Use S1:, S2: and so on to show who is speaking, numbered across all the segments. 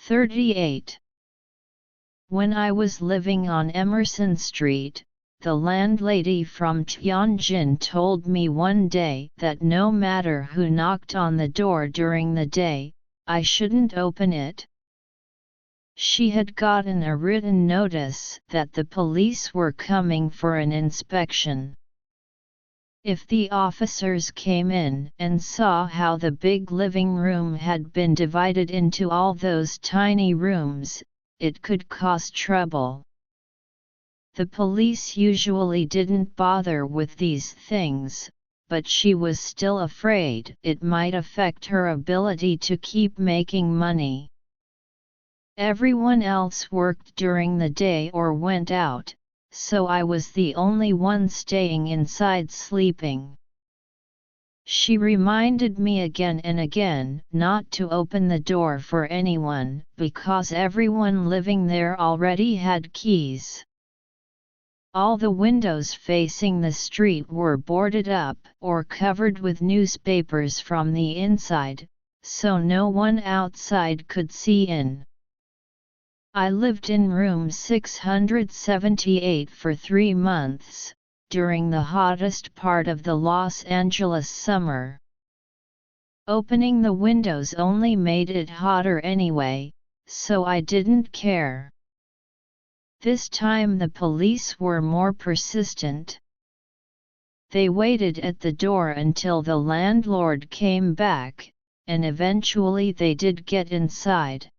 S1: 38. When I was living on Emerson Street, the landlady from Tianjin told me one day that no matter who knocked on the door during the day, I shouldn't open it. She had gotten a written notice that the police were coming for an inspection. If the officers came in and saw how the big living room had been divided into all those tiny rooms, it could cause trouble. The police usually didn't bother with these things, but she was still afraid it might affect her ability to keep making money. Everyone else worked during the day or went out, so I was the only one staying inside sleeping. She reminded me again and again not to open the door for anyone because everyone living there already had keys. All the windows facing the street were boarded up or covered with newspapers from the inside, so no one outside could see in. I lived in room 678 for 3 months, during the hottest part of the Los Angeles summer. Opening the windows only made it hotter anyway, so I didn't care. This time the police were more persistent. They waited at the door until the landlord came back, and eventually they did get inside.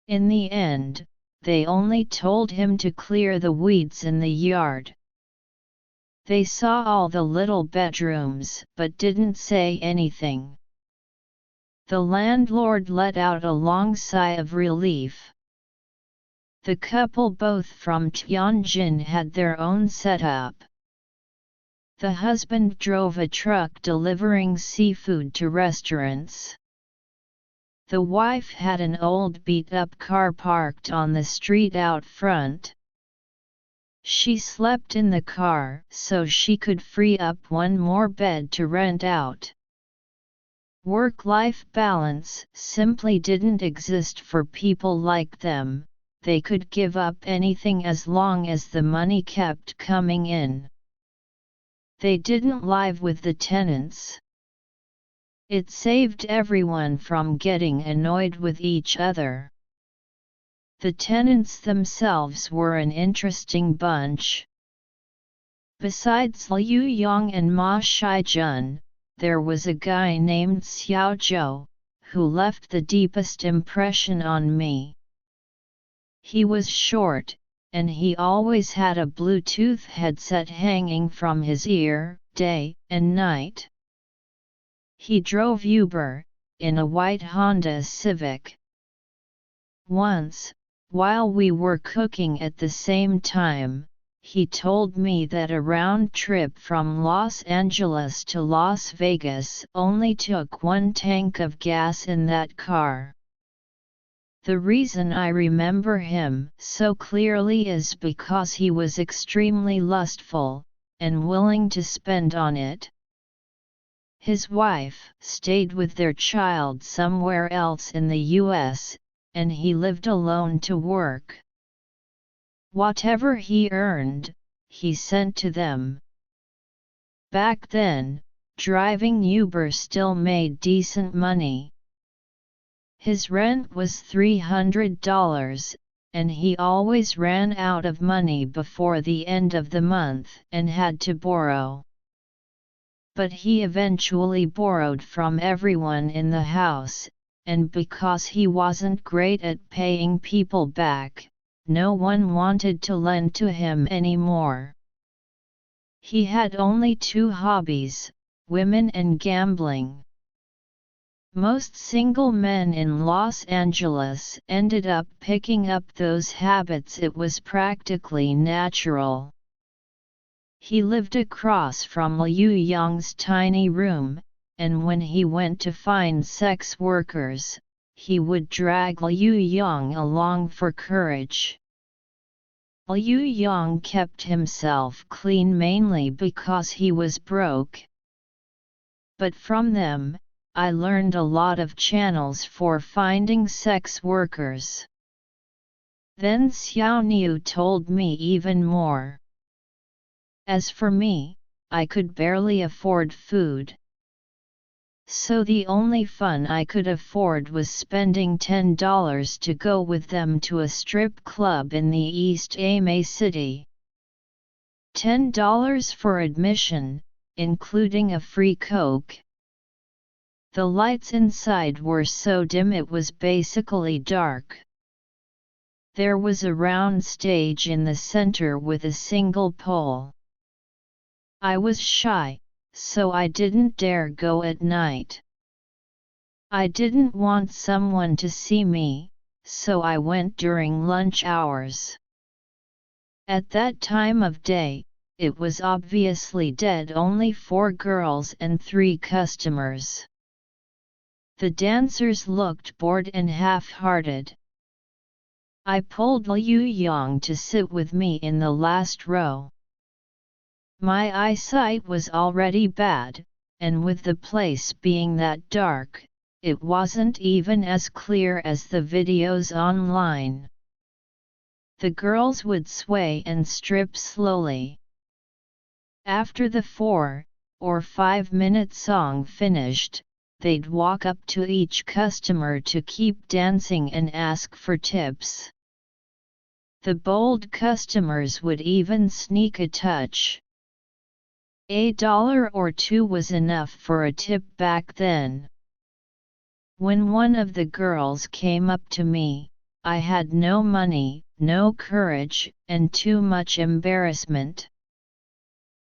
S1: In the end, they only told him to clear the weeds in the yard. They saw all the little bedrooms but didn't say anything. The landlord let out a long sigh of relief. The couple both from Tianjin had their own setup. The husband drove a truck delivering seafood to restaurants. The wife had an old beat-up car parked on the street out front. She slept in the car so she could free up one more bed to rent out. Work-life balance simply didn't exist for people like them. They could give up anything as long as the money kept coming in. They didn't live with the tenants. It saved everyone from getting annoyed with each other. The tenants themselves were an interesting bunch. Besides Liu Yang and Ma Shijun, there was a guy named Xiao Zhou, who left the deepest impression on me. He was short, and he always had a Bluetooth headset hanging from his ear, day and night. He drove Uber, in a white Honda Civic. Once, while we were cooking at the same time, he told me that a round trip from Los Angeles to Las Vegas only took 1 tank of gas in that car. The reason I remember him so clearly is because he was extremely lustful, and willing to spend on it. His wife stayed with their child somewhere else in the US, and he lived alone to work. Whatever he earned, he sent to them. Back then, driving Uber still made decent money. His rent was $300, and he always ran out of money before the end of the month and had to borrow. But he eventually borrowed from everyone in the house, and because he wasn't great at paying people back, no one wanted to lend to him anymore. He had only 2 hobbies, women and gambling. Most single men in Los Angeles ended up picking up those habits. It was practically natural. He lived across from Liu Yang's tiny room, and when he went to find sex workers, he would drag Liu Yang along for courage. Liu Yang kept himself clean mainly because he was broke. But from them, I learned a lot of channels for finding sex workers. Then Xiao Niu told me even more. As for me, I could barely afford food. So the only fun I could afford was spending $10 to go with them to a strip club in the East Ame city. $10 for admission, including a free Coke. The lights inside were so dim it was basically dark. There was a round stage in the center with a single pole. I was shy, so I didn't dare go at night. I didn't want someone to see me, so I went during lunch hours. At that time of day, it was obviously dead, only 4 girls and 3 customers. The dancers looked bored and half-hearted. I pulled Liu Yang to sit with me in the last row. My eyesight was already bad, and with the place being that dark, it wasn't even as clear as the videos online. The girls would sway and strip slowly. After the 4 or 5 minute song finished, they'd walk up to each customer to keep dancing and ask for tips. The bold customers would even sneak a touch. $1 or $2 was enough for a tip back then. When one of the girls came up to me, I had no money, no courage, and too much embarrassment.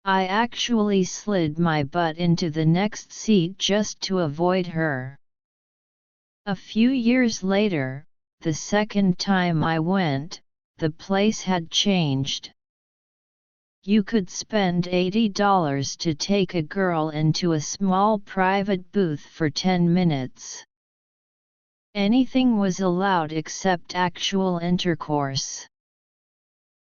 S1: I actually slid my butt into the next seat just to avoid her. A few years later, the second time I went, the place had changed. You could spend $80 to take a girl into a small private booth for 10 minutes. Anything was allowed except actual intercourse.